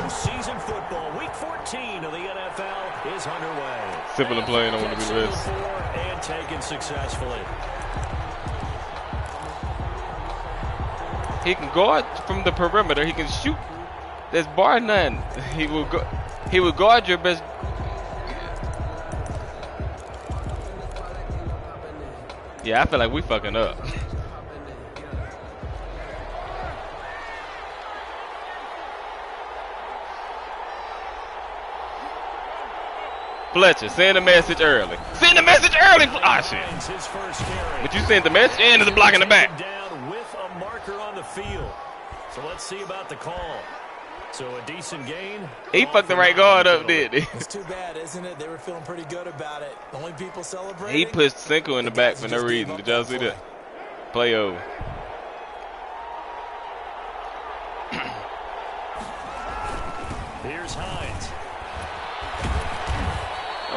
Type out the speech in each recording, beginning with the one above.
Postseason football, week 14 of the NFL is underway. Simple and plain, I want to be the best. And taken successfully. He can guard from the perimeter. He can shoot. There's bar none. He will go. He will guard your best. Yeah, I feel like we fucking up. Fletcher, send a message early. Send a message early. Ah, shit. But you sent the message and there's a block in the back. Down with a marker on the field. So let's see about the call. So a decent gain. He fucked the right guard up, did he? It's too bad, isn't it? They were feeling pretty good about it. The only people celebrating. He pushed Cinco in the back for no reason. Did y'all see that? Play over. Here's Hines.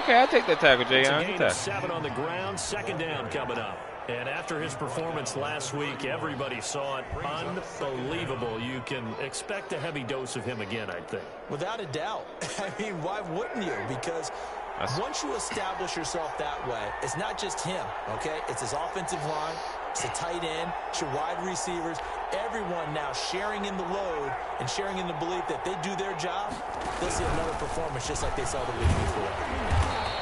Okay, I'll take that tackle, Jay. 7 on the ground, second down coming up. And after his performance last week, everybody saw it. Unbelievable. You can expect a heavy dose of him again, I think. Without a doubt. I mean, why wouldn't you? Because once you establish yourself that way, it's not just him, okay? It's his offensive line, it's the tight end, it's your wide receivers, everyone now sharing in the load and sharing in the belief that they do their job, they'll see another performance just like they saw the week before.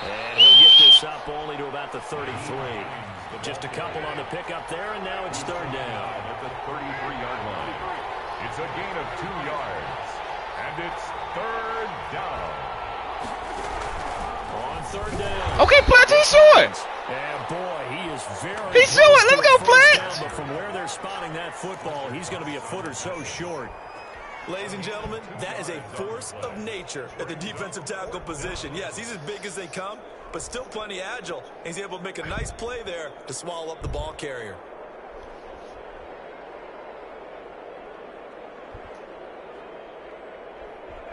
And he'll get this up only to about the 33. Just a couple on the pickup there, and now it's third down. At the 33-yard line. It's a gain of 2 yards. And it's third down. On third down. Okay, Pledge, he's short. And boy, he is very. He's short. Let's go, Pledge. But from where they're spotting that football, he's going to be a foot or so short. Ladies and gentlemen, that is a force of nature at the defensive tackle position. Yes, he's as big as they come, but still plenty agile. He's able to make a nice play there to swallow up the ball carrier.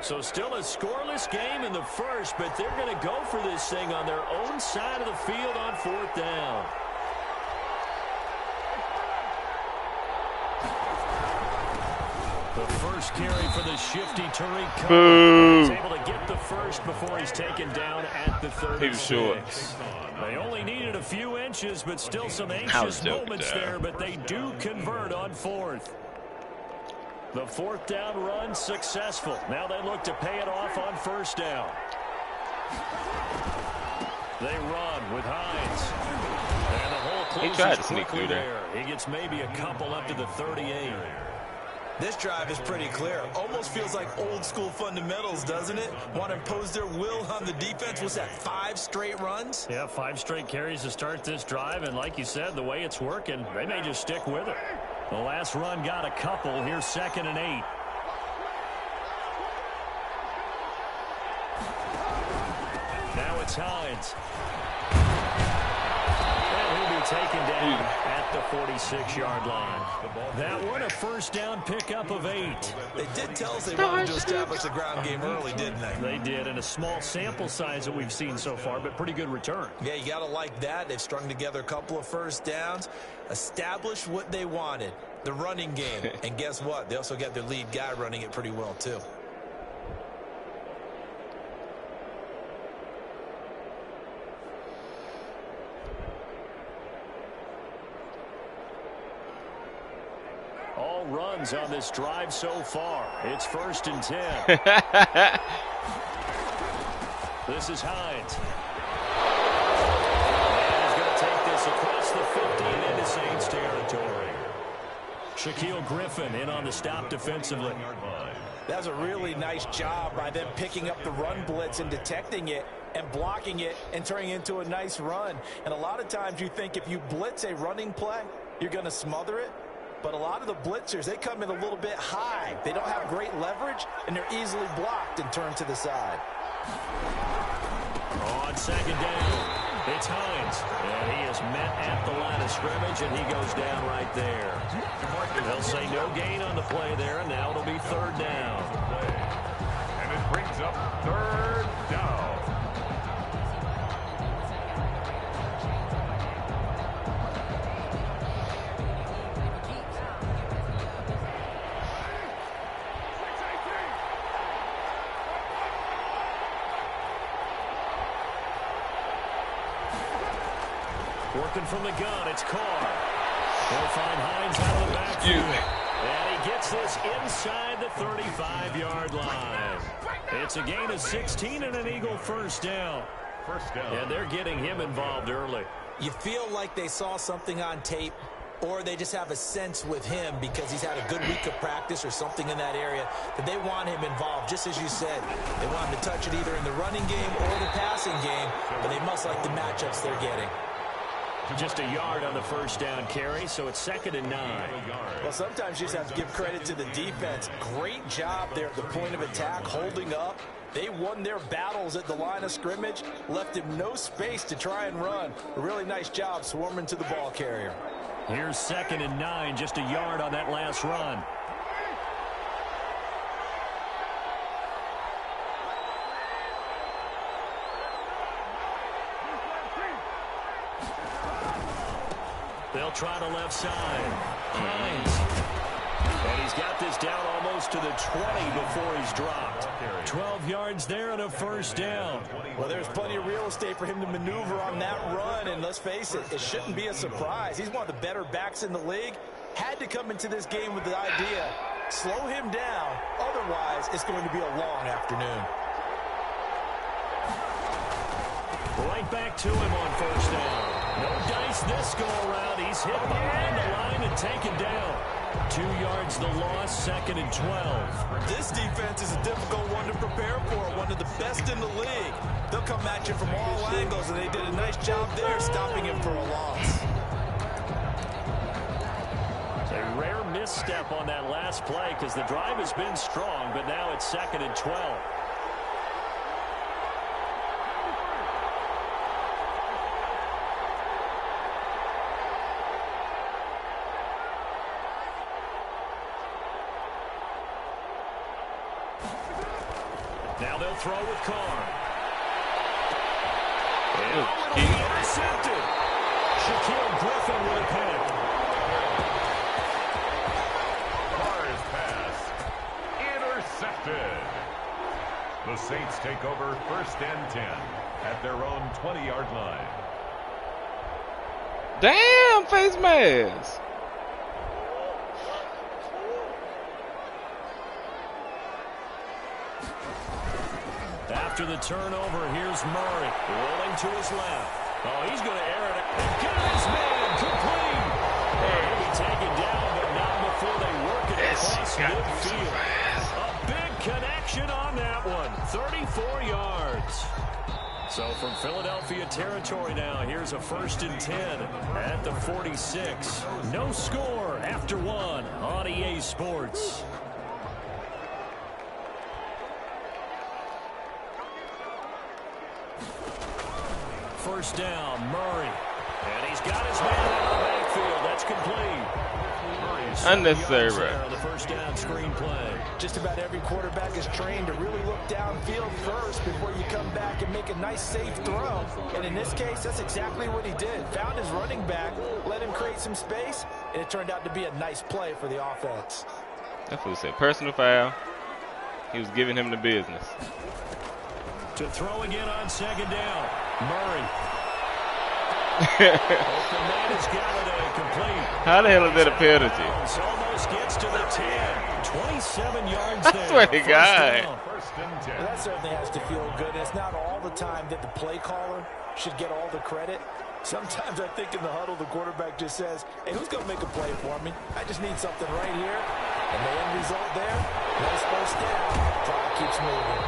So still a scoreless game in the first, but they're going to go for this thing on their own side of the field on fourth down. The first carry for the shifty Tariq Cohen. He's able to get the first before he's taken down at the 36. He was short. They only needed a few inches, but still some anxious moments there, but they do convert on fourth. The fourth down run successful. Now they look to pay it off on first down. They run with Hines. And the whole closes He tried to sneak through there. He gets maybe a couple up to the 38. This drive is pretty clear. Almost feels like old school fundamentals, doesn't it? Want to impose their will on the defense. Was that 5 straight runs? Yeah, 5 straight carries to start this drive. And like you said, the way it's working, they may just stick with it. The last run got a couple. Here's 2nd and 8. Now it's Hines. And he'll be taken down at the 46-yard line. That one a first down pickup of 8. They did tell us they wanted to establish the ground game early, didn't they? They did, and a small sample size that we've seen so far, but pretty good return. Yeah, you got to like that. They've strung together a couple of first downs, established what they wanted, the running game. And guess what? They also got their lead guy running it pretty well, too. All runs on this drive so far. It's 1st and 10. This is Hines. And he's going to take this across the 50 and into Saints territory. Shaquille Griffin in on the stop defensively. That was a really nice job by them picking up the run blitz and detecting it and blocking it and turning it into a nice run. And a lot of times you think if you blitz a running play, you're going to smother it. But a lot of the blitzers, they come in a little bit high. They don't have great leverage, and they're easily blocked and turned to the side. On 2nd down, it's Hines. And he is met at the line of scrimmage, and he goes down right there. They'll say no gain on the play there, and now it'll be 3rd down. And it brings up 3rd down. Working from the gun, it's Carr. They'll find Hines out of the backfield. And he gets this inside the 35-yard line. It's a gain of 16 and an Eagle first down. And they're getting him involved early. You feel like they saw something on tape, or they just have a sense with him because he's had a good week of practice or something in that area that they want him involved, just as you said. They want him to touch it either in the running game or the passing game, but they must like the matchups they're getting. Just a yard on the first down carry, so it's 2nd and 9. Well, sometimes you just have to give credit to the defense. Great job there at the point of attack, holding up. They won their battles at the line of scrimmage, left him no space to try and run. A really nice job swarming to the ball carrier. Here's 2nd and 9, just a yard on that last run. They'll try the left side. Hines. And he's got this down almost to the 20 before he's dropped. 12 yards there and a first down. Well, there's plenty of real estate for him to maneuver on that run, and let's face it, it shouldn't be a surprise. He's one of the better backs in the league. Had to come into this game with the idea, slow him down, otherwise it's going to be a long afternoon. Right back to him on first down. No dice this go around. He's hit behind the line and taken down. 2 yards the loss, 2nd and 12. This defense is a difficult one to prepare for, one of the best in the league. They'll come at you from all angles, and they did a nice job there stopping him for a loss. It's a rare misstep on that last play because the drive has been strong, but now it's 2nd and 12. Now they'll throw with Carr. And intercepted. Shaquille Griffin with a pick. Carr's pass intercepted. The Saints take over 1st and 10 at their own 20-yard line. Damn, face mask. After the turnover, here's Murray rolling to his left. Oh, he's going to air it. Got his man complete. He'll be taken down, but not before they work it across midfield. A big connection on that one. 34 yards. So from Philadelphia territory now, here's a 1st and 10 at the 46. No score after 1 on EA Sports. First down, Murray. And he's got his man out of the backfield. That's complete. Unnecessary, right? The first down screen play. Just about every quarterback is trained to really look downfield first before you come back and make a nice, safe throw. And in this case, that's exactly what he did. Found his running back, let him create some space, and it turned out to be a nice play for the offense. That fool said personal foul. He was giving him the business. To throw again on 2nd down. Murray. How the hell is that a penalty? Almost gets to the 10. 27 yards there. I swear to God. Well, that certainly has to feel good. It's not all the time that the play caller should get all the credit. Sometimes I think in the huddle, the quarterback just says, hey, who's going to make a play for me? I just need something right here. And the end result there, nice first down. Clock keeps moving.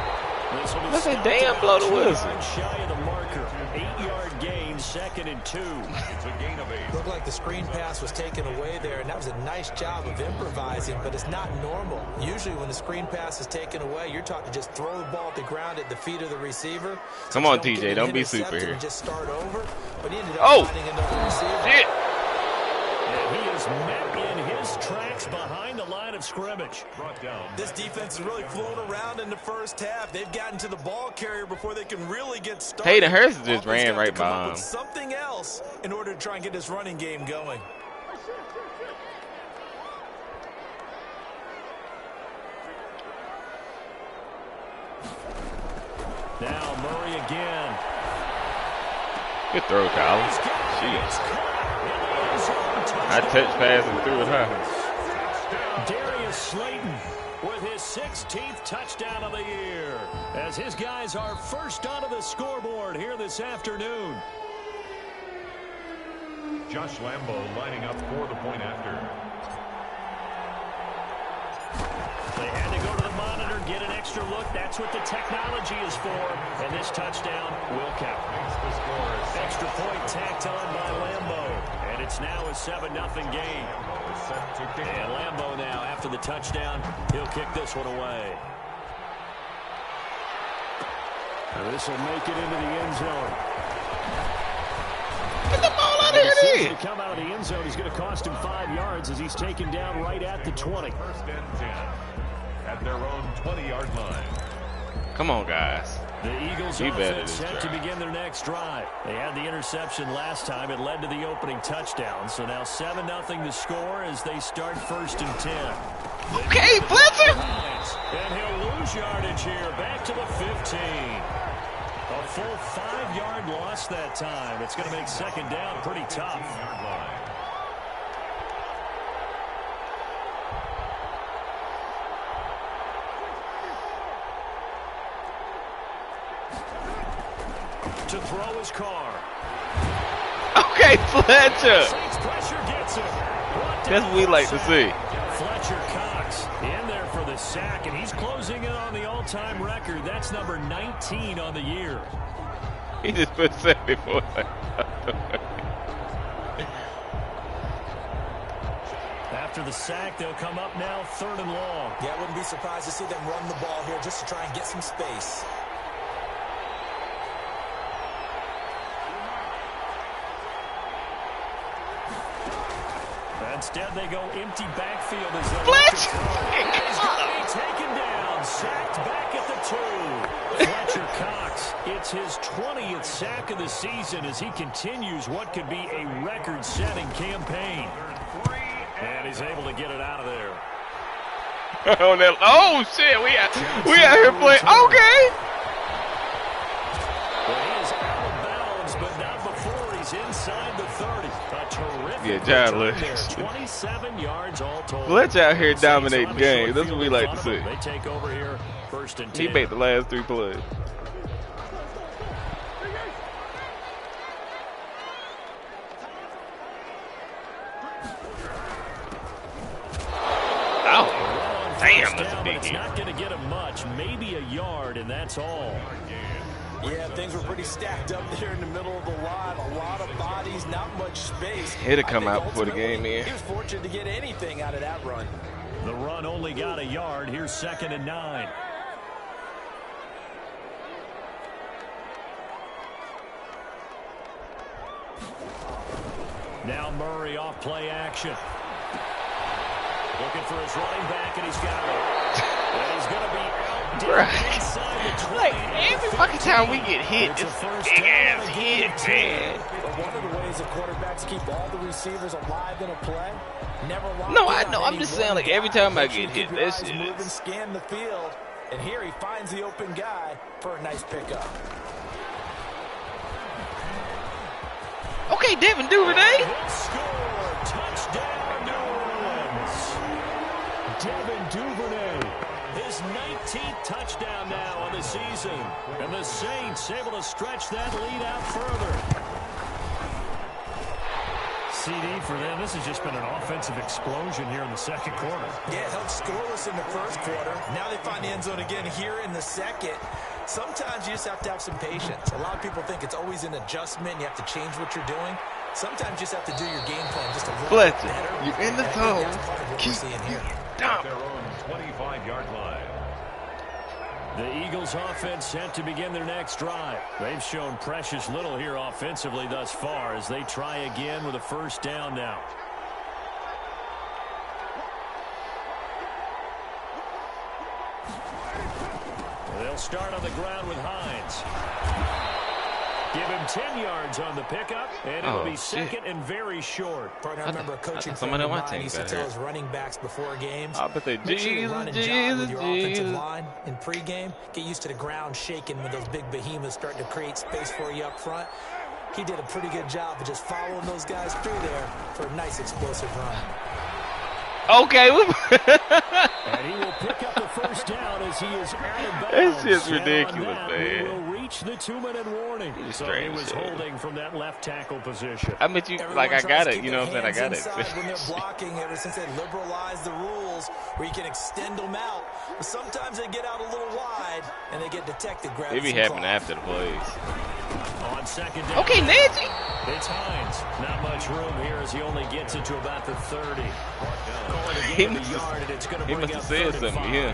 Let's say damn blow the whistle. Shy of the marker. 8-yard gain, 2nd and 2. It's a gain of 8. Looked like the screen pass was taken away there, and that was a nice job of improvising, but it's not normal. Usually when the screen pass is taken away, you're taught to just throw the ball at the ground at the feet of the receiver. Come on, TJ, don't be super here. Just start over, but he ended up finding another receiver. Shit. And he is met in his tracks behind the line of scrimmage. This defense has really flown around in the first half. They've gotten to the ball carrier before they can really get started. Hayden Hurst just ran right by him. Something else in order to try and get this running game going. Now Murray again. Good throw, Kyle. I touch pass and threw it high. Darius Slayton with his 16th touchdown of the year, as his guys are first onto the scoreboard here this afternoon. Josh Lambo lining up for the point after. They had to go to the monitor, get an extra look. That's what the technology is for. And this touchdown will count. Extra point tacked on by Lambo. And it's now a 7-0 game. And Lambo now, after the touchdown, he'll kick this one away. And this will make it into the end zone. Get the ball out of here. To come out of the end zone, he's going to cost him 5 yards as he's taken down right at the 20. First and 10 at their own 20-yard line. Come on, guys. The Eagles offense set to begin their next drive. They had the interception last time. It led to the opening touchdown. So now 7-0 to score as they start first and 10. Okay, Fletcher. And he'll lose yardage here. Back to the 15. A full 5-yard loss that time. It's going to make second down pretty tough. To throw his car. Okay, Fletcher. Saints pressure gets him. That's what we like to see. Fletcher Cox in there for the sack, and he's closing in on the all-time record. That's number 19 on the year. He just put 74. After the sack, they'll come up now 3rd and long. Yeah, I wouldn't be surprised to see them run the ball here just to try and get some space. Instead, they go empty backfield as they Fletcher! He's going to be taken down, sacked back at the 2. Fletcher Cox, it's his 20th sack of the season as he continues what could be a record-setting campaign. And he's able to get it out of there. Oh, shit, we out here playing. Okay. Well, he is out of bounds, but not before he's inside the 30. A terrific John return there. 27 yards all told. Let's out here dominating games. That's what we like to see. They take over here, 1st and 10. He made the last 3 plays. Oh, damn, that's a big hit. It's not going to get him much, maybe a yard, and that's all. Yeah, things were pretty stacked up there in the middle of the line. A lot of bodies, not much space. It'll come out before the game in. He was fortunate to get anything out of that run. The run only got a yard. Here's 2nd and 9. Now Murray off play action. Looking for his running back, and he's got it. And he's going to be out inside the 20. Like, every fucking time we get hit, it's a big-ass hit, man. But one of the ways that quarterbacks keep all the receivers alive in a play, never lock No, I down know. I'm any just saying, like, one every guy. time I Make sure get you hit, keep your this eyes shit moving, is... scan the field, and here he finds the open guy for a nice pickup. Okay, Devin Duvernay. Score, touchdown, New Orleans. Devin Duvernay, his 19th touchdown now on the season. And the Saints able to stretch that lead out further. CD for them. This has just been an offensive explosion here in the 2nd quarter. Yeah, held scoreless in the 1st quarter. Now they find the end zone again here in the 2nd. Sometimes you just have to have some patience. A lot of people think it's always an adjustment. You have to change what you're doing. Sometimes you just have to do your game plan just a little bit better. You're in the zone. Keep seeing here. At their own 25-yard line. The Eagles offense set to begin their next drive. They've shown precious little here offensively thus far as they try again with a 1st down now. They'll start on the ground with Hines. Give him 10 yards on the pickup, and it'll be 2nd and very short. Partner, I remember a coaching somebody on my team used to tell his running backs before games. I bet they Make sure you run and jog with your offensive Jesus. line in pregame. Get used to the ground shaking when those big behemoths starting to create space for you up front. he did a pretty good job of just following those guys through there for a nice explosive run. Okay. And he will pick up the first down as he is out of bounds. That's just ridiculous, man. man. We will reach the 2-minute warning. So he was holding from that left tackle position. I mean, like, I got it. You know what I'm saying? I got it. When they're blocking, ever since they liberalized the rules where you can extend them out. But sometimes they get out a little wide and they get detected. It be happening after the plays. On second down. Okay, Nancy. It's Hines. Not much room here as he only gets it to about the 30. He must have said something, yeah.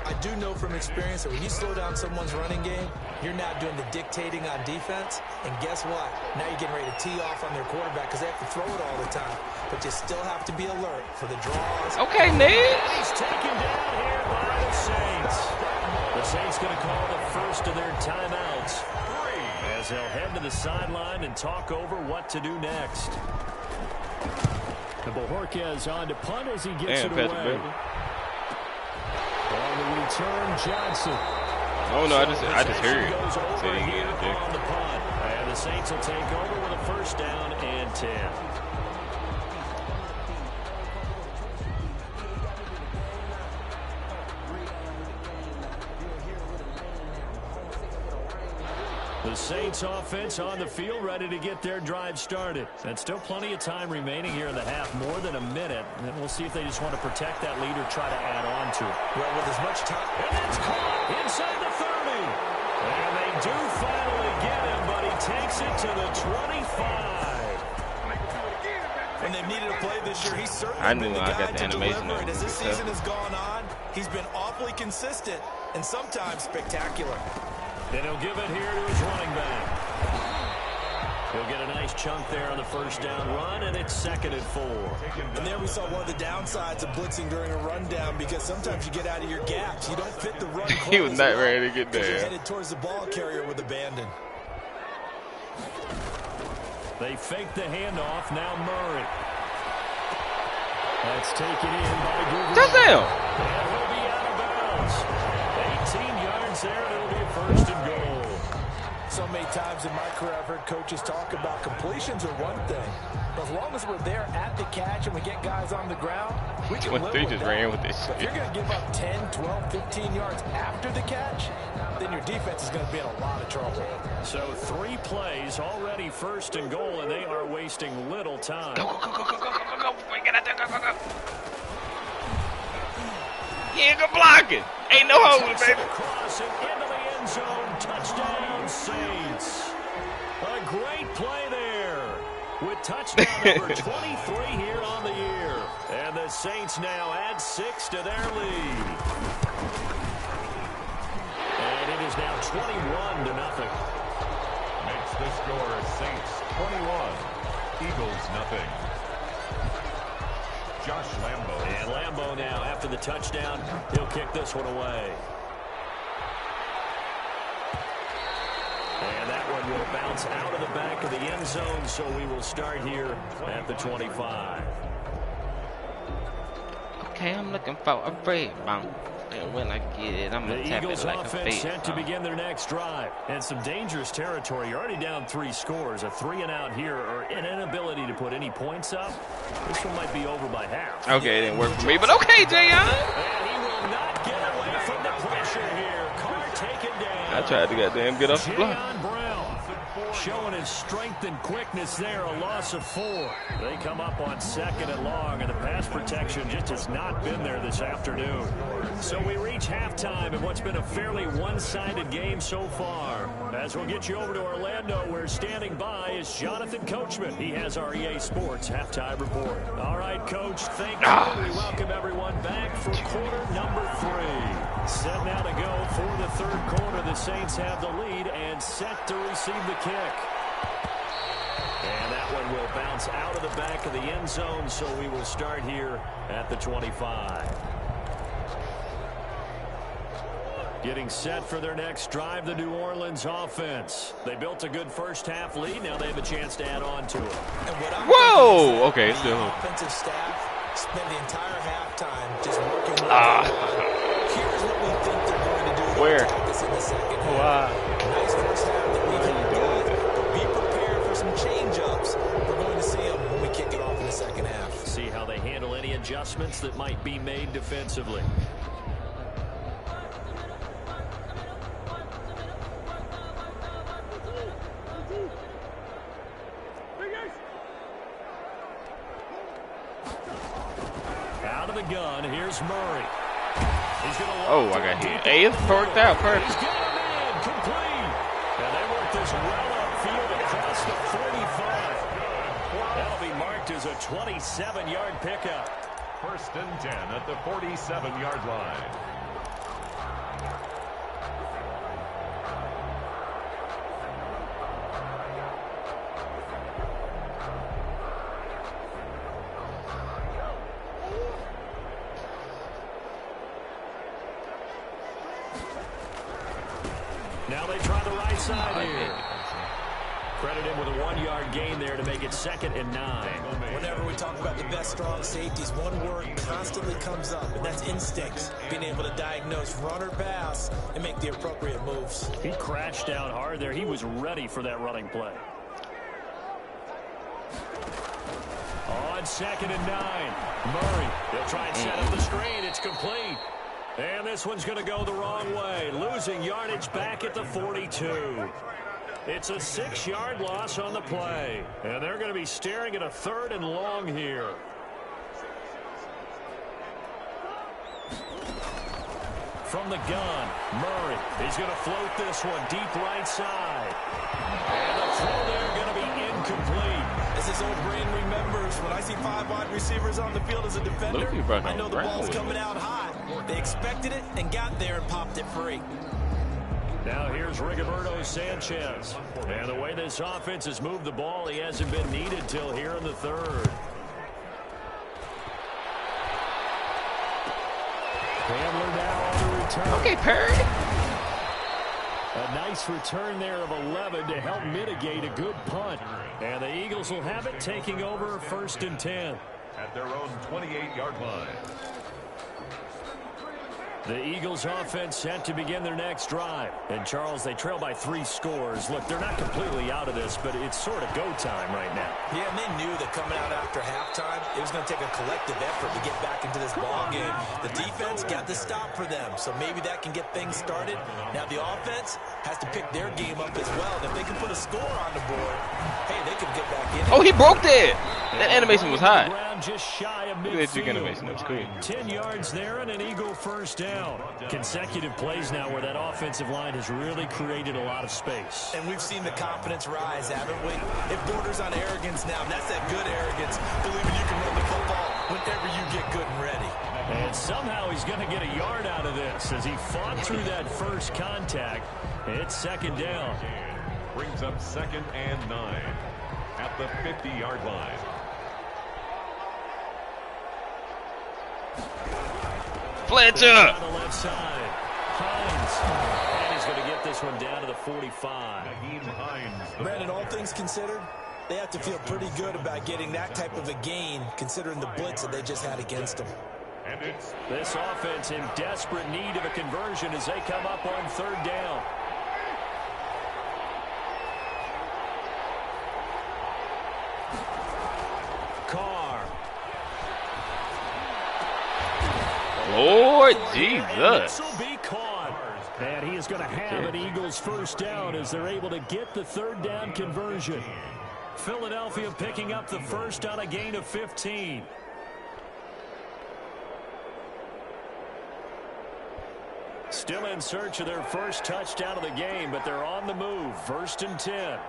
I do know from experience that when you slow down someone's running game, you're not doing the dictating on defense. And guess what? Now you're getting ready to tee off on their quarterback because they have to throw it all the time. But you still have to be alert for the draws. Okay, Ned. He's taken down here by the Saints. The Saints going to call the first of their timeouts as they'll head to the sideline and talk over what to do next. And Bojorquez on to punt as he gets it away. On the return, Johnson. Oh no, I just heard it. On the punt. And the Saints will take over with a first down and 10. The Saints offense on the field, ready to get their drive started. And still plenty of time remaining here in the half, more than a minute. And we'll see if they just want to protect that lead or try to add on to it. Well, with as much time. And it's caught inside the 30. And they do finally get him, but he takes it to the 25. When they've needed a play this year, he's certainly been the guy to deliver it. As this season has gone on, he's been awfully consistent and sometimes spectacular. And he'll give it here to his running back. He'll get a nice chunk there on the first down run, and it's 2nd and 4. And there we saw one of the downsides of blitzing during a rundown because sometimes you get out of your gaps. You don't fit the run. He was not ready to get there. You're headed towards the ball carrier with abandon. They fake the handoff. Now Murray. That's taken in by Google. Touchdown! And he'll be out of bounds. 18 yards there, and it'll be a first and goal. So many times in my career, I've heard coaches talk about completions are one thing. But as long as we're there at the catch and we get guys on the ground, we can live with that. Ran with this if you're going to give up 10, 12, 15 yards after the catch, then your defense is going to be in a lot of trouble. So 3 plays, already first and goal, and they are wasting little time. Go. Get out there, go. He ain't gonna block it. Ain't no holding, baby. Across and into the end zone. Touchdown, Saints. A great play there with touchdown number 23 here on the year. And the Saints now add 6 to their lead. And it is now 21-0. Makes the score Saints 21, Eagles nothing. Josh Lambo. And Lambo now, after the touchdown, he'll kick this one away. And that one will bounce out of the back of the end zone, so we will start here at the 25. Okay, I'm looking for a rebound. And when I get it, I'm going to tap it like a offense set to begin their next drive. And some dangerous territory. You're already down 3 scores. A 3-and-out here, or an inability to put any points up. This one might be over by half. Okay, it didn't work for me, but okay, Jayon. And he will not get away from the pressure here. Carr taken down. I tried to goddamn get off the block. Showing his strength and quickness there, a loss of 4. They come up on 2nd and long, and the pass protection just has not been there this afternoon. So we reach halftime in what's been a fairly one-sided game so far. As we'll get you over to Orlando, where standing by is Jonathan Coachman. He has our EA Sports halftime report. All right, Coach, thank you. We welcome everyone back for quarter number 3. Set now to go for the 3rd quarter. The Saints have the lead and set to receive the kick. And that one will bounce out of the back of the end zone, so we will start here at the 25. Getting set for their next drive, the New Orleans offense. They built a good first-half lead. Now they have a chance to add on to it. Whoa! Okay, still. The offensive staff spent the entire halftime just working with Here's what we think they're going to do. Where? This in the second half. Wow. Nice first half that we can do. Be prepared for some change-ups. We're going to see them when we kick it off in the second half. See how they handle any adjustments that might be made defensively. Out of the gun, here's Murray. Oh, I got hit. Hey, it's worked out perfect. He's got him in, complete. And they work this well upfield across the 45. That'll be marked as a 27-yard pickup. 1st and 10 at the 47-yard line. Now they try the right side here. Credit him with a 1-yard gain there to make it 2nd and 9. Whenever we talk about the best strong safeties, one word constantly comes up, and that's instincts. Being able to diagnose run or pass and make the appropriate moves. He crashed down hard there. He was ready for that running play. On 2nd and 9. Murray, they'll try and set up the screen. It's complete. And this one's going to go the wrong way. Losing yardage back at the 42. It's a 6-yard loss on the play. And they're going to be staring at a 3rd and long here. From the gun, Murray. He's going to float this one deep right side. And the throw there going to be incomplete. As his old brain remembers, when I see 5 wide receivers on the field as a defender, I know the ball's coming out high. They expected it and got there and popped it free. Now here's Rigoberto Sanchez. And the way this offense has moved the ball, he hasn't been needed till here in the 3rd. Hamler now on the return. Okay, Perry. A nice return there of 11 to help mitigate a good punt. And the Eagles will have it taking over 1st and 10. At their own 28-yard line. The Eagles offense set to begin their next drive. And Charles, they trail by 3 scores. Look, they're not completely out of this, but it's sort of go time right now. Yeah, and they knew that coming out after halftime, it was going to take a collective effort to get back into this ball game. The defense got the stop for them, so maybe that can get things started. Now the offense has to pick their game up as well. If they can put a score on the board, hey, they can get back in. Oh, he broke that. That animation was hot. Just shy of Look at that animation. That was cool. 10 yards there and an Eagle 1st down. Consecutive plays now where that offensive line has really created a lot of space. And we've seen the confidence rise, haven't we? It borders on arrogance now. And that's that good arrogance, believing you can run the football whenever you get good and ready. And somehow he's going to get a yard out of this as he fought through that first contact. It's 2nd down. Brings up 2nd and 9 at the 50-yard line. Fletcher. On the left side. Hines. And he's going to get this one down to the 45. Brandon, all things considered, they have to feel pretty good about getting that type of a gain, considering the blitz that they just had against them. And it's this offense in desperate need of a conversion as they come up on 3rd down. Carr. Lord Jesus. This will be caught. And he is going to have an Eagles 1st down as they're able to get the 3rd down conversion. Philadelphia picking up the 1st on a gain of 15. Still in search of their first touchdown of the game, but they're on the move. 1st and 10.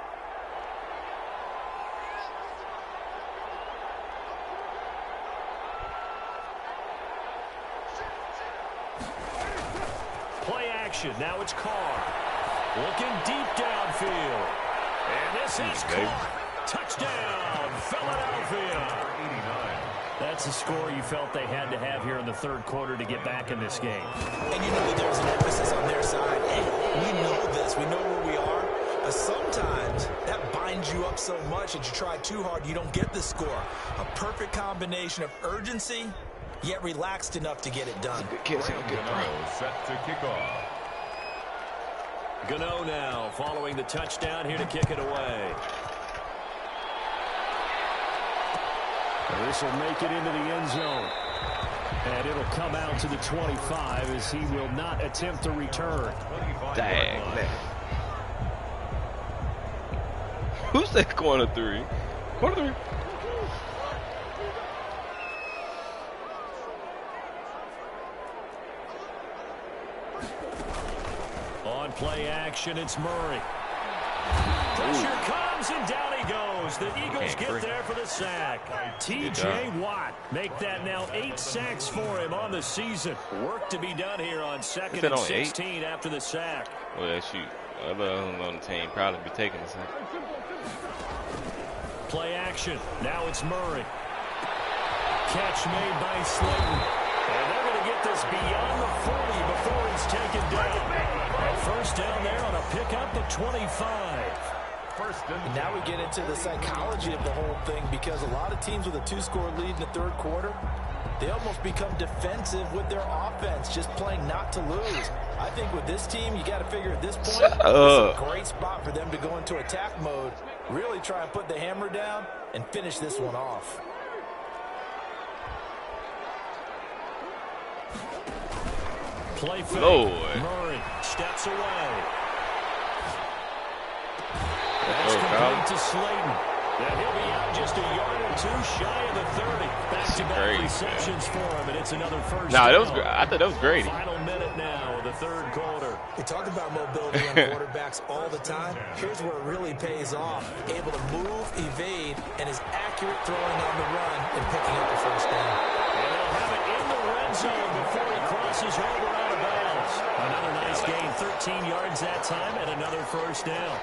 Play action. Now it's Carr. Looking deep downfield. And this is caught. Touchdown, Philadelphia. That's a score you felt they had to have here in the 3rd quarter to get back in this game. And you know that there's an emphasis on their side. Hey, we know this. We know where we are. But sometimes that binds you up so much that you try too hard, you don't get the score. A perfect combination of urgency, yet relaxed enough to get it done. Set to kick off. Gano now following the touchdown here to kick it away. This will make it into the end zone. And it'll come out to the 25 as he will not attempt to return. Dang. Who's that corner 3? Corner 3. On play action, it's Murray. Pressure comes, and down he goes. The Eagles get there for the sack. T.J. Watt make that now 8 sacks for him on the season. Work to be done here on 2nd and 16 after the sack. Well, shoot. Other on the team probably be taking the sack. Play action. Now it's Murray. Catch made by Slayton. And they're going to get this beyond the 40 before he's taken down. And first down there on a pickup at 25. And now we get into the psychology of the whole thing, because a lot of teams with a 2-score lead in the third quarter, they almost become defensive with their offense, just playing not to lose. I think with this team, you got to figure at this point, this is a great spot for them to go into attack mode, really try and put the hammer down and finish this one off. Play fake. Murray steps away. That's complete to Slayton. And he'll be out just a yard or 2 shy of the 30. Back-to-back receptions for him, and it's another first down. That was great. I thought that was great. Final minute now of the third quarter. We talk about mobility on quarterbacks all the time. Here's where it really pays off. Able to move, evade, and is accurate throwing on the run and picking up the first down. And they'll have it in the red zone before he crosses over out of bounds. Another nice gain, 13 yards that time, and another first down.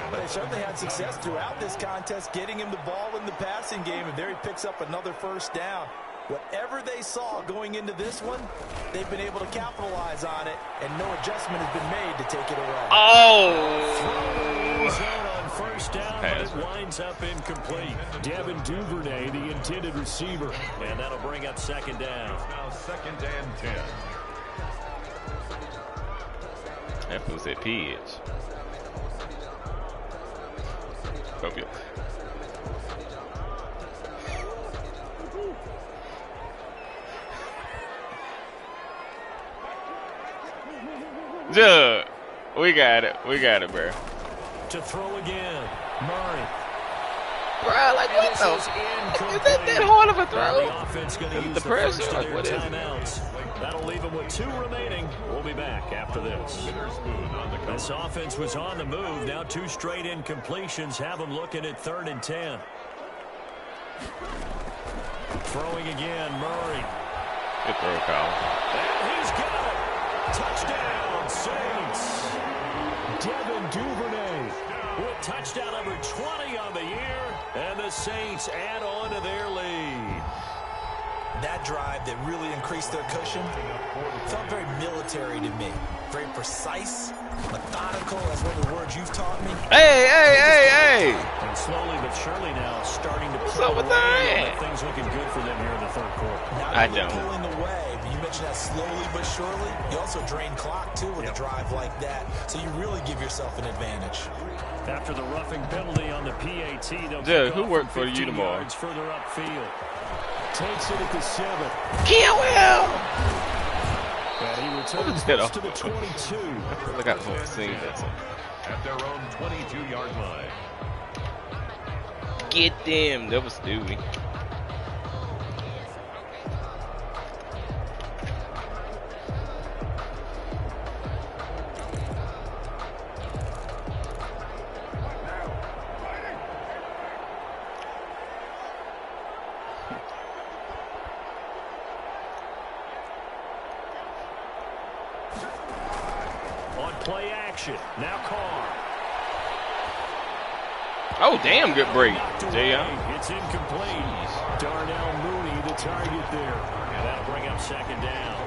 But they certainly had success throughout this contest, getting him the ball in the passing game, and there he picks up another first down. Whatever they saw going into this one, they've been able to capitalize on it, and no adjustment has been made to take it away. On first down, but it winds up incomplete. Devin Duvernay, the intended receiver, and that'll bring up second down. Now 2nd and 10. That was a pitch. Hope you. Duh, we got it, bro. To throw again, Murray. Bro, like what the? Is that hard of a throw? The offense going to use the pressure. First of their timeouts. That'll leave them with 2 remaining. We'll be back after this. This offense was on the move. Now 2 straight incompletions have them looking at 3rd and 10. Throwing again, Murray. Good throw, Kyle. And he's got it. Touchdown, Saints. Devin Duvernay with touchdown number 20 on the year, and the Saints add on to their lead. That drive that really increased their cushion felt very military to me. Very precise, methodical. That's one of the words you've taught me. Hey. And slowly but surely now starting to pull away. Things looking good for them here in the third quarter. I don't. Pulling away. You mentioned that slowly but surely. You also drain clock, too, with a drive like that. So you really give yourself an advantage. After the roughing penalty on the PAT, they'll Dude, who worked for you tomorrow? Yards further upfield. Takes it at the 7. Kill him! And he returns this to the 22. Look at the whole scene. At their own 22-yard line. Get them. That was Stewie. Play action. Now Carr. Oh, damn good break. J.M. It's incomplete. Darnell Mooney, the target there. And that'll bring up second down.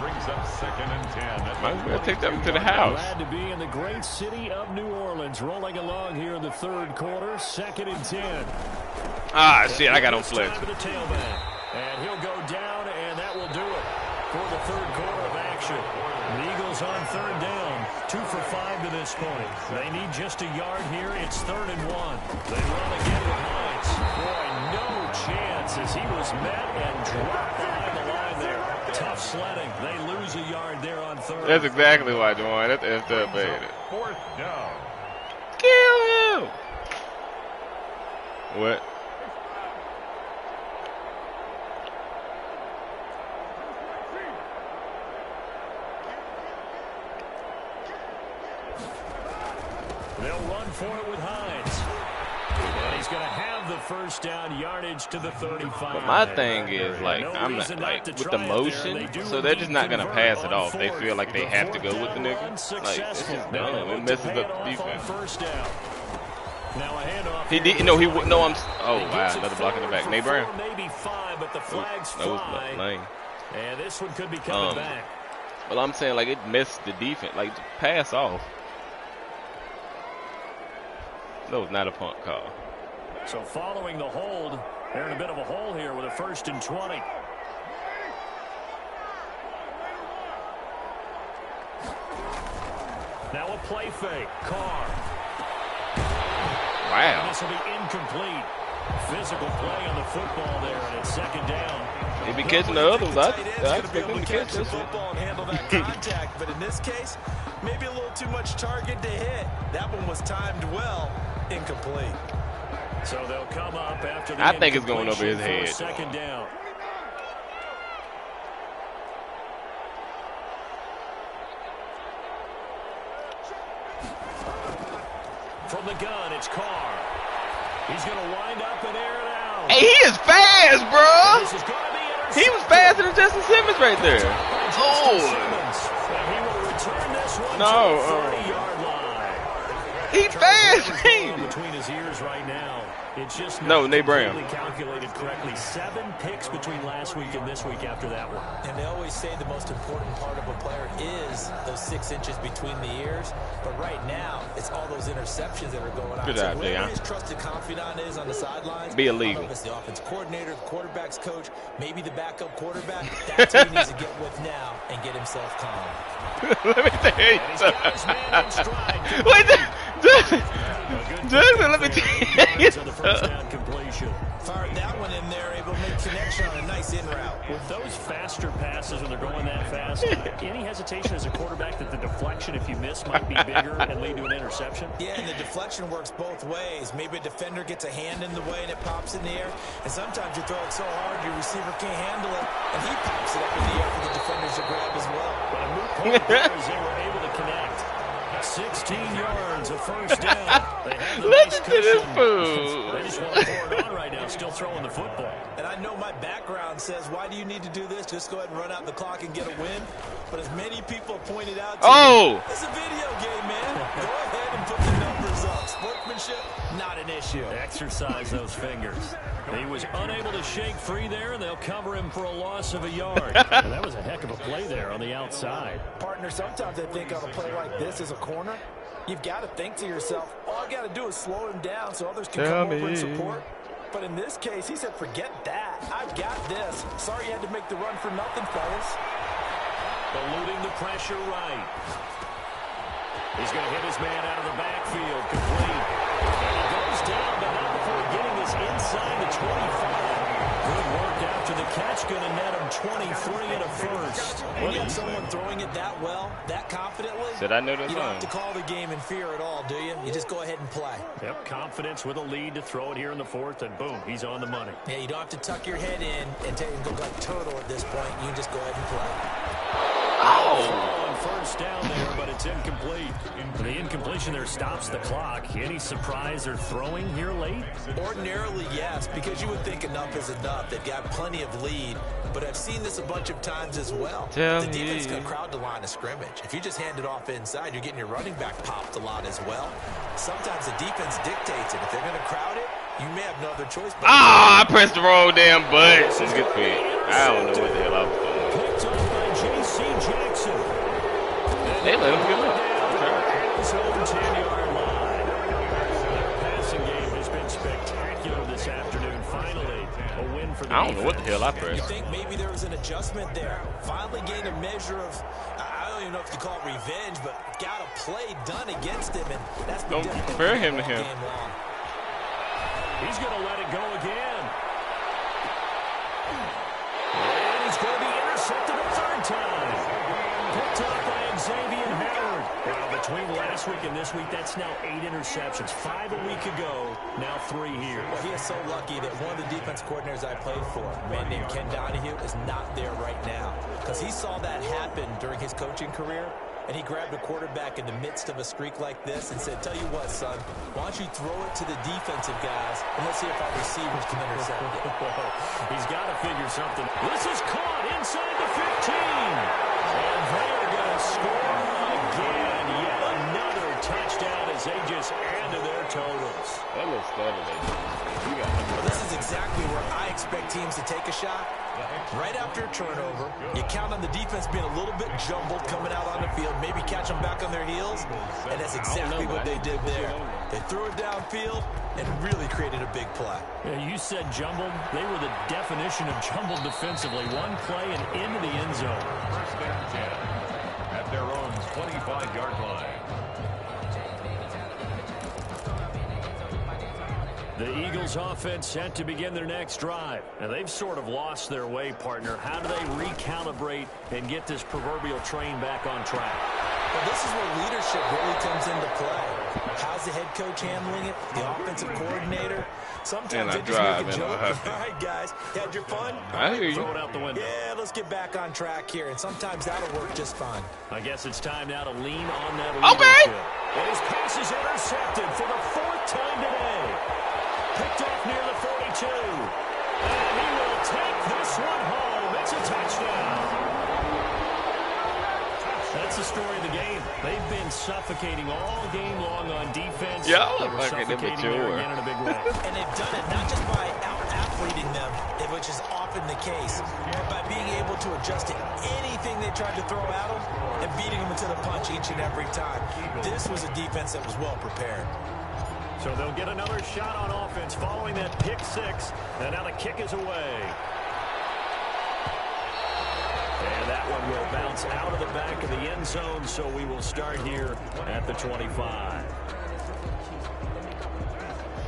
Brings up 2nd and 10. Might as well take them to the house. Glad to be in the great city of New Orleans. Rolling along here in the third quarter. 2nd and 10. Ah, shit, I got on flex. And he'll go down, and that will do it for the third quarter of action. The Eagles on 3rd down, 2 for 5 to this point. They need just a yard here. It's 3rd and 1. They run again behind. yards. Boy, no chance as he was met and dropped behind the line there. Tough sledding. They lose a yard there on third. That's exactly why, Dwayne. That's effed up, baby. Fourth down. Kill him. What? They'll run for it with Hines. And he's going to have the first down yardage to the 35. But my thing is, like, I'm not, like, with the motion, so they're just not going to pass it off. They feel like they have to go with the nigga. Like, it's just dumb. It messes up the defense. He did, no, I'm, oh, wow, another block in the back. Nate Brown. Maybe 5, but the flags that was fly. lane. And this one could be coming back. Well, I'm saying, like, it messed the defense. Like, pass off. That was not a punt call. So following the hold, they're in a bit of a hole here with a 1st and 20. Now a play fake. Carr. Wow. And this will be incomplete. Physical play on the football there, and it's 2nd down. He'd be catching the other ones. I expect him to catch this one. Football and handle that contact, but in this case, maybe a little too much target to hit. That one was timed well. Incomplete. So they'll come up after the I think it's going over his head. 2nd down. From the gun, it's Carr. He's going to wind up and air it out. Hey, he is fast, bro. This is going to be He was faster than Justin Simmons right there. Oh. He will return this one No. to the 30-yard line. He fast. Between his ears right now. It's just no, Nate Brown. Calculated correctly. 7 picks between last week and this week after that one. And they always say the most important part of a player is those 6 inches between the ears. But right now, it's all those interceptions that are going on. Good job, so Deion. his trusted confidant is on the sidelines. Be illegal. It's the offense coordinator, the quarterback's coach, maybe the backup quarterback. That's what he needs to get with now and get himself calm. Let me tell you something. Wait, Jackson, let me tell you something. Fired that one in there, able to make connection on a nice in route. With those faster passes when they're going that fast, any hesitation as a quarterback that the deflection, if you miss, might be bigger and lead to an interception? Yeah, and the deflection works both ways. Maybe a defender gets a hand in the way and it pops in the air. And sometimes you throw it so hard your receiver can't handle it, and he pops it up in the air for the defenders to grab as well. But a moot point there as they were able to connect. 16 yards, a 1st down. They have the nice cushion. They just want to pour it on right now, still throwing the football. And I know my background says, why do you need to do this? Just go ahead and run out the clock and get a win. But as many people have pointed out to me, it's a video game, man. Go ahead and put the numbers up. Sportsmanship, not an issue. Exercise those fingers. He was unable to shake free there, and they'll cover him for a loss of a yard. And that was a heck of a play there on the outside. Partner, sometimes I think on a play like this as a corner, you've got to think to yourself, all I got to do is slow him down so others can come over and support. But in this case, he said, forget that. I've got this. Sorry you had to make the run for nothing, fellas. Eluding the pressure right. He's going to hit his man out of the backfield. Complete. And he goes down, but not before getting this inside the 25. Good work after the catch. Going to net him 23 and a 1st. When you have someone throwing it that well, that confidently, Said I know that you don't have to call the game in fear at all, do you? You just go ahead and play. Yep, confidence with a lead to throw it here in the 4th, and boom, he's on the money. Yeah, you don't have to tuck your head in and take and go like turtle at this point. You can just go ahead and play. On 1st down there, but it's incomplete. The incompletion there stops the clock. Any surprise they're throwing here late? Ordinarily, yes, because you would think enough is enough. They've got plenty of lead, but I've seen this a bunch of times as well. The defense is going to crowd the line of scrimmage. If you just hand it off inside, you're getting your running back popped a lot as well. Sometimes the defense dictates it. If they're going to crowd it, you may have no other choice. But I pressed the wrong damn button. Let's get fit. I don't know what the hell I was doing. Picked up by J.C. Jackson. They let him get up. His own 10-yard line. The passing game has been spectacular this afternoon. Finally, a win for the I don't know what the hell I pressed. you think maybe there was an adjustment there. Finally gained a measure of, I don't even know if you call it revenge, but got a play done against him, and that's been Don't difficult compare him to all him. game long. He's going to let it go again. And he's going to be intercepted a third time. Picked up by Xavier Howard. Well, between last week and this week, that's now 8 interceptions. 5 a week ago, now 3 here. Well, he is so lucky that one of the defense coordinators I played for, a man named Ken Donahue, is not there right now. Because he saw that happen during his coaching career, and he grabbed a quarterback in the midst of a streak like this and said, tell you what, son, why don't you throw it to the defensive guys, and let's see if our receivers can intercept it. He's got to figure something. This is caught inside the 15. And they're going to score again. Yet another touchdown as they just add to their totals. That looks better. Well, this is exactly where I expect teams to take a shot. Right after a turnover, you count on the defense being a little bit jumbled coming out on the field, maybe catch them back on their heels, and that's exactly what they did there. They threw it downfield and really created a big play. Yeah, you said jumbled. They were the definition of jumbled defensively. One play and into the end zone. First and 10 at their own 25-yard line. The Eagles offense set to begin their next drive. Now, they've sort of lost their way, partner. How do they recalibrate and get this proverbial train back on track? Well, this is where leadership really comes into play. How's the head coach handling it? The offensive coordinator? Sometimes they just make a joke. All right, guys, you had your fun? I hear you. Throw it out the window. Yeah, let's get back on track here, and sometimes that'll work just fine. I guess it's time now to lean on that leadership. And his pass is intercepted for the 4th time today. Picked off near the 42. And he will take this one home. It's a touchdown. That's the story of the game. They've been suffocating all game long on defense. Yeah, they were suffocating there again in a big way. And they've done it not just by out-athleting them, which is often the case, but by being able to adjust to anything they tried to throw at them and beating them into the punch each and every time. This was a defense that was well prepared. So they'll get another shot on offense following that pick 6. And now the kick is away. And that one will bounce out of the back of the end zone, so we will start here at the 25.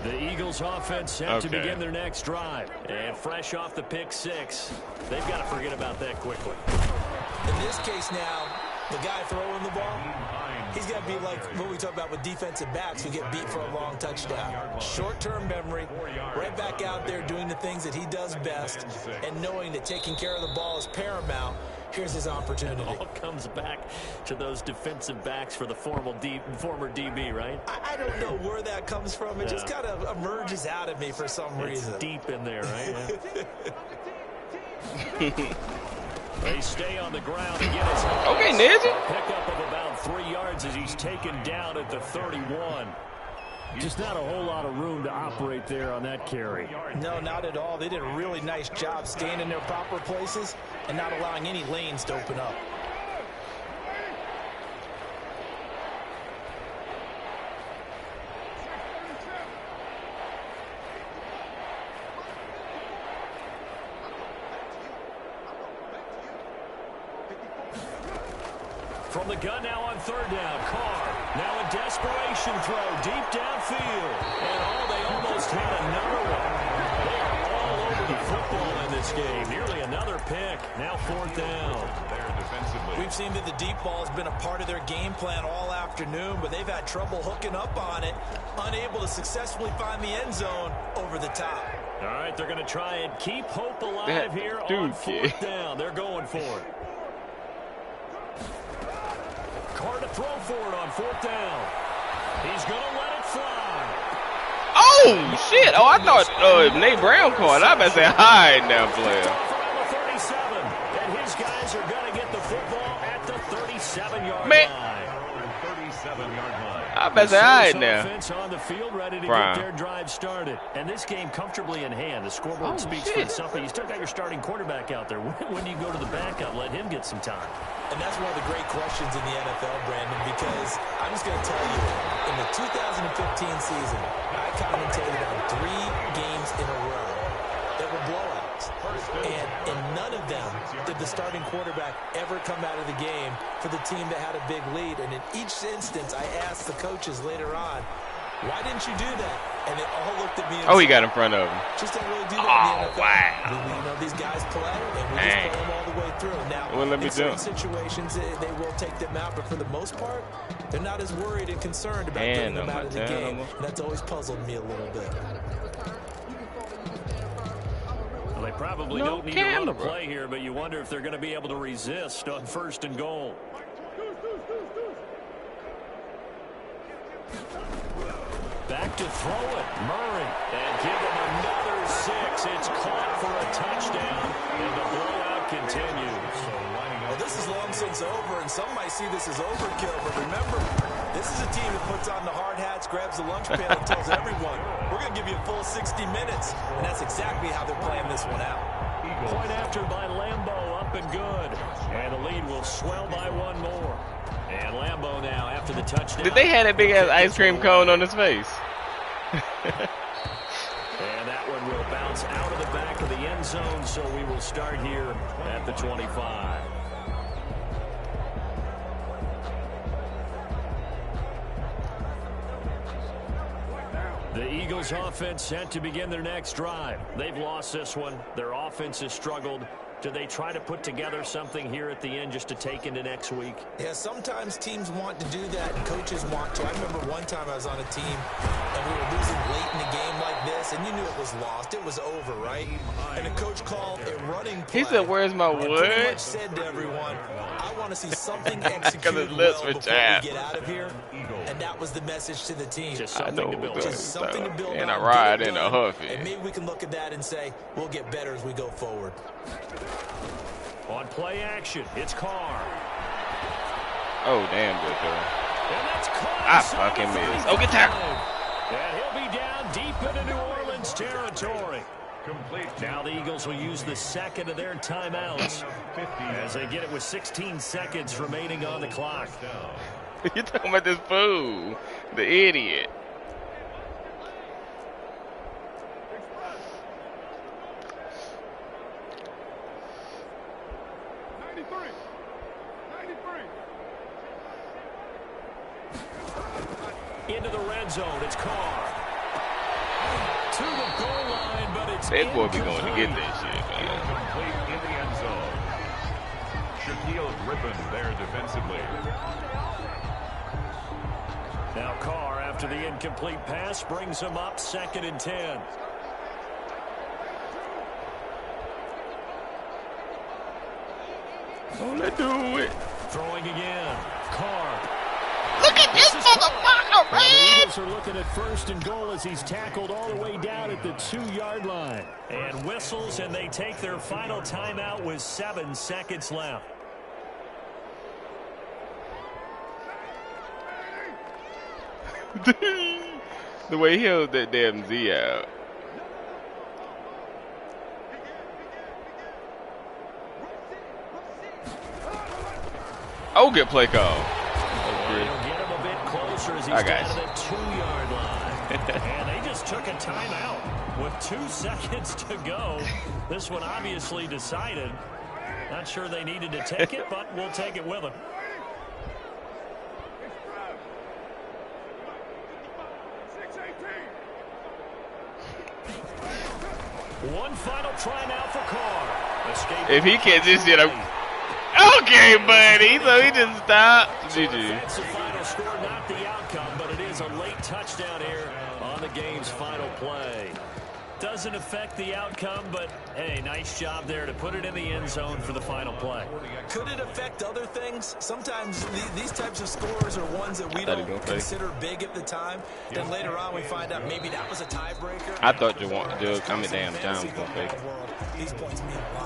The Eagles offense set to begin their next drive. And fresh off the pick 6, they've got to forget about that quickly. In this case now, the guy throwing the ball, he's got to be like what we talk about with defensive backs who get beat for a long touchdown. Short-term memory, right back out there doing the things that he does best, and knowing that taking care of the ball is paramount. Here's his opportunity. It all comes back to those defensive backs for the former DB, right? I don't know where that comes from. It just kind of emerges out of me for some reason. It's deep in there, right? They stay on the ground and get his okay, Nedgy. Pickup of about 3 yards as he's taken down at the 31. Just not a whole lot of room to operate there on that carry. No, not at all. They did a really nice job staying in their proper places and not allowing any lanes to open up. From the gun now on 3rd down, Carr. Now a desperation throw deep downfield. And they almost had another one. They are all over the football in this game. Nearly another pick. Now 4th down. We've seen that the deep ball has been a part of their game plan all afternoon, but they've had trouble hooking up on it, unable to successfully find the end zone over the top. All right, they're going to try and keep hope alive here on 4th down. They're going for it. Carr to throw for it on 4th down. He's going to let it fly. Oh, shit. Oh, I thought Nate Brown caught. I bet say hide now, player. Around the 37. And his guys are going to get the football at the 37-yard line. 37-yard line. I bet say hide now. Offense on the field, ready to get their drive started. And this game comfortably in hand. The scoreboard speaks for itself. But you still got your starting quarterback out there. When do you go to the backup? Let him get some time. And that's one of the great questions in the NFL, Brandon, because I'm just going to tell you, in the 2015 season, I commentated on 3 games in a row that were blowouts. And in none of them did the starting quarterback ever come out of the game for the team that had a big lead. And in each instance, I asked the coaches later on, why didn't you do that? And they all looked at me and oh, he got in front of him. Just don't really do that in the NFL. Wow. You know, these guys play, and we just play them all the way through. Now, in certain situations, they will take them out, but for the most part, they're not as worried and concerned about getting them out of the game. And that's always puzzled me a little bit. Well, they probably don't need to run a play here, but you wonder if they're going to be able to resist on 1st and goal. Back to throw it, Murray, and give him another 6. It's caught for a touchdown, and the blowout continues. Well, this is long since over, and some might see this as overkill, but remember, this is a team that puts on the hard hats, grabs the lunch pail, and tells everyone, we're going to give you a full 60 minutes, and that's exactly how they're playing this one out. Point after by Lambeau, up and good, and the lead will swell by 1 more. And Lambeau now after the touchdown. Did they have that big ass ice cream cone on his face? And that one will bounce out of the back of the end zone, so we will start here at the 25. The Eagles offense set to begin their next drive. They've lost this one. Their offense has struggled. Do they try to put together something here at the end just to take into next week? Yeah, sometimes teams want to do that, and coaches want to. I remember one time I was on a team, and we were losing late in a game like this, and you knew it was lost. It was over, right? And the coach called a running play. He said, where's my wood? Pretty much said to everyone, I want to see something executed well before we get out of here. And that was the message to the team. Just something to build on. Just something to build on. And a ride in a huffy. And maybe we can look at that and say, we'll get better as we go forward. On play action, it's Carr. Oh, damn good throw. And that's Carr. I fucking missed. Oh, get tackled. And he'll be down deep into New Orleans territory. Complete. Now the Eagles will use the second of their timeouts as they get it with 16 seconds remaining on the clock. You're talking about this fool, the idiot. Into the red zone, it's Carr. To the goal line, but it's that boy be going to get that shit, man. Complete in the end zone. Shaquille Griffin there defensively. Now Carr, after the incomplete pass, brings him up 2nd and 10. Oh, let's do it. Throwing again. Carr. Look at this motherfucker, man! The Eagles are looking at 1st and goal as he's tackled all the way down at the 2-yard line. And whistles, and they take their final timeout with 7 seconds left. The way he held that damn Z out. Oh, good play call. I got you. The 2-yard line. And they just took a timeout with 2 seconds to go. This one obviously decided. Not sure they needed to take it, but we'll take it with them. One final try now for Carr. If he can't just get a... Okay, buddy. So he just stopped. GG. That's the final score, not the outcome, but it is a late touchdown here on the game's final play. Doesn't affect the outcome, but hey, nice job there to put it in the end zone for the final play. Could it affect other things? Sometimes these types of scores are ones that we don't consider big at the time. Then later on we find out maybe that was a tiebreaker. I thought you wanted to come damn time. These points mean a lot.